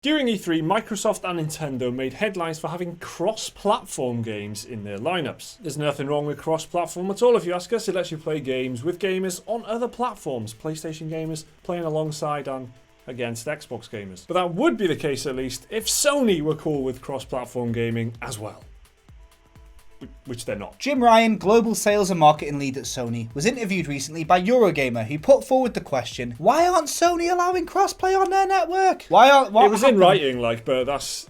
During E3, Microsoft and Nintendo made headlines for having cross-platform games in their lineups. There's nothing wrong with cross-platform at all if you ask us. It lets you play games with gamers on other platforms. PlayStation gamers playing alongside and against Xbox gamers. But that would be the case at least if Sony were cool with cross-platform gaming as well. Which they're not. Jim Ryan, global sales and marketing lead at Sony, was interviewed recently by Eurogamer, who put forward the question, why aren't Sony allowing crossplay on their network? It was in writing, but that's...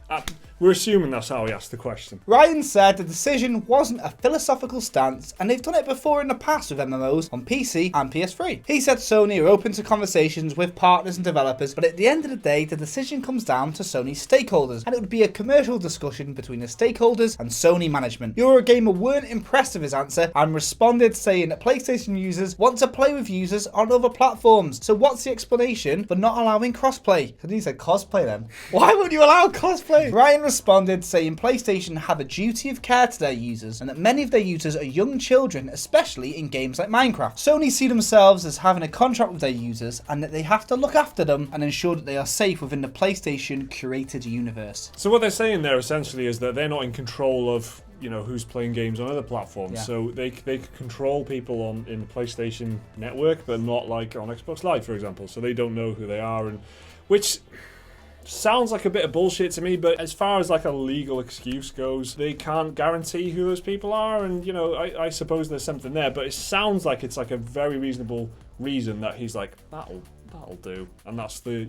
we're assuming that's how he asked the question. Ryan said the decision wasn't a philosophical stance, and they've done it before in the past with MMOs on PC and PS3. He said Sony are open to conversations with partners and developers, but at the end of the day, the decision comes down to Sony's stakeholders, and it would be a commercial discussion between the stakeholders and Sony management. Eurogamer weren't impressed with his answer and responded saying that PlayStation users want to play with users on other platforms. So what's the explanation for not allowing crossplay? So he said cosplay then. Why would you allow cosplay? Ryan responded saying PlayStation have a duty of care to their users and that many of their users are young children, especially in games like Minecraft. Sony see themselves as having a contract with their users and that they have to look after them and ensure that they are safe within the PlayStation curated universe. So what they're saying there essentially is that they're not in control of who's playing games on other platforms. Yeah. So they control people in the PlayStation network, but not like on Xbox Live, for example. So they don't know who they are, and which sounds like a bit of bullshit to me, but as far as like a legal excuse goes, they can't guarantee who those people are, and I suppose there's something there, but it sounds like it's like a very reasonable reason that he's like, that'll do, and that's the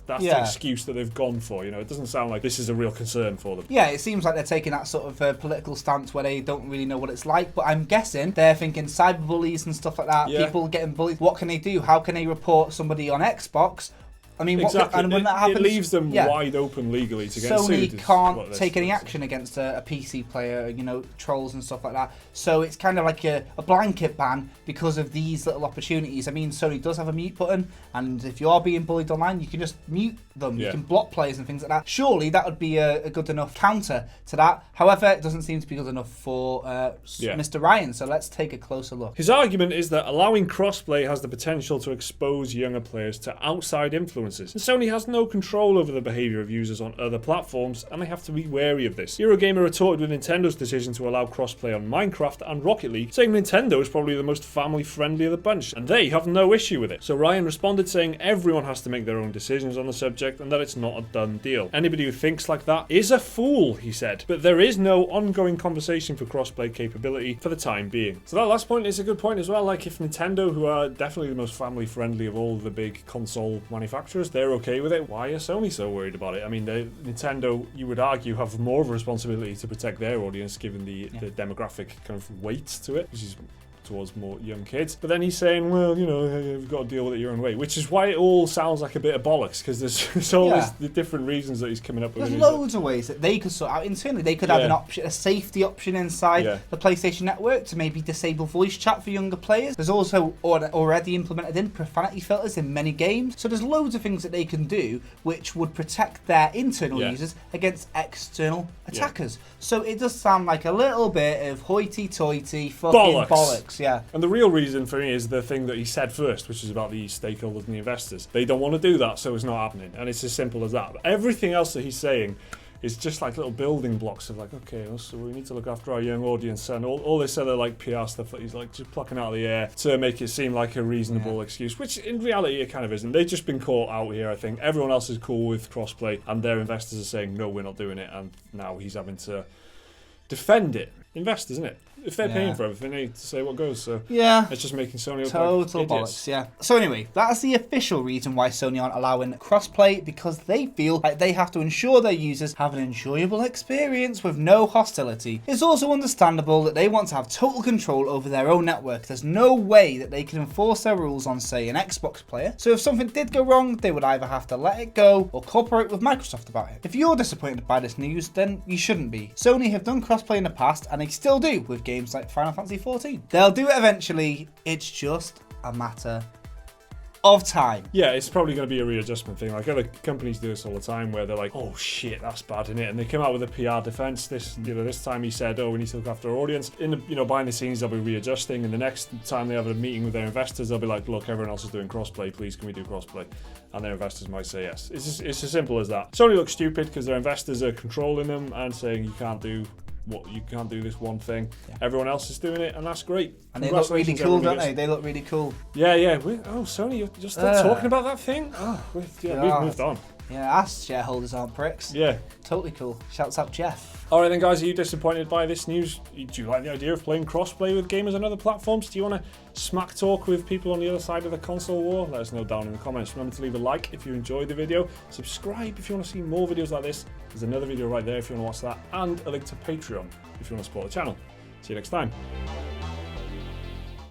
that's the excuse that they've gone for. It doesn't sound like this is a real concern for them. Yeah, it seems like they're taking that sort of political stance where they don't really know what it's like, but I'm guessing they're thinking cyberbullies and stuff like that. People getting bullied, what can they do? How can they report somebody on Xbox? I mean, exactly. And when that happens, it leaves them wide open legally to get sued. Sony can't take any action against a PC player, trolls and stuff like that. So it's kind of like a blanket ban because of these little opportunities. I mean, Sony does have a mute button, and if you are being bullied online, you can just mute them. You can block players and things like that. Surely that would be a good enough counter to that. However, it doesn't seem to be good enough for Mr. Ryan. So let's take a closer look. His argument is that allowing crossplay has the potential to expose younger players to outside influences. And Sony has no control over the behaviour of users on other platforms, and they have to be wary of this. Eurogamer retorted with Nintendo's decision to allow crossplay on Minecraft and Rocket League, saying Nintendo is probably the most family-friendly of the bunch, and they have no issue with it. So Ryan responded saying everyone has to make their own decisions on the subject, and that it's not a done deal. Anybody who thinks like that is a fool, he said. But there is no ongoing conversation for crossplay capability for the time being. So that last point is a good point as well. Like, if Nintendo, who are definitely the most family-friendly of all the big console manufacturers, they're okay with it, why are Sony so worried about it? I mean, Nintendo, you would argue, have more of a responsibility to protect their audience given the demographic kind of weight to it, which is towards more young kids. But then he's saying, well, you've got to deal with it your own way, which is why it all sounds like a bit of bollocks, because there's all the different reasons that he's coming up with. There's loads of ways that they could sort out internally. They could have an option, a safety option inside the PlayStation Network to maybe disable voice chat for younger players. There's also already implemented in profanity filters in many games. So there's loads of things that they can do which would protect their internal users against external attackers. So it does sound like a little bit of hoity-toity fucking bollocks. Yeah. And the real reason for me is the thing that he said first, which is about the stakeholders and the investors. They don't want to do that, so it's not happening. And it's as simple as that. But everything else that he's saying is just like little building blocks of like, okay, so we need to look after our young audience, and all this other like PR stuff that he's like just plucking out of the air to make it seem like a reasonable excuse, which in reality it kind of isn't. They've just been caught out here, I think. Everyone else is cool with crossplay, and their investors are saying, no, we're not doing it, and now he's having to defend it. Investors, isn't it? If they're paying for everything, they need to say what goes. So it's just making Sony look total like idiots. Bollocks. Yeah. So anyway, that's the official reason why Sony aren't allowing crossplay, because they feel like they have to ensure their users have an enjoyable experience with no hostility. It's also understandable that they want to have total control over their own network. There's no way that they can enforce their rules on, say, an Xbox player. So if something did go wrong, they would either have to let it go or cooperate with Microsoft about it. If you're disappointed by this news, then you shouldn't be. Sony have done crossplay in the past, and they still do with games like Final Fantasy XIV. They'll do it eventually. It's just a matter of time. Yeah, it's probably going to be a readjustment thing. Like other companies do this all the time, where they're like, "Oh shit, that's bad, isn't it?" And they come out with a PR defense. This time he said, "Oh, we need to look after our audience." In the, behind the scenes, they'll be readjusting, and the next time they have a meeting with their investors, they'll be like, "Look, everyone else is doing crossplay. Please, can we do crossplay?" And their investors might say yes. It's as simple as that. Sony looks stupid because their investors are controlling them and saying you can't do this one thing. Yeah. Everyone else is doing it, and that's great. And they look really cool, don't they? They look really cool. Yeah. Sony, you're just still talking about that thing? We've moved on. Yeah, us shareholders aren't pricks. Yeah. Totally cool. Shouts out Jeff. Alright then guys, are you disappointed by this news? Do you like the idea of playing crossplay with gamers on other platforms? Do you want to smack talk with people on the other side of the console war? Let us know down in the comments. Remember to leave a like if you enjoyed the video. Subscribe if you want to see more videos like this. There's another video right there if you want to watch that. And a link to Patreon if you want to support the channel. See you next time.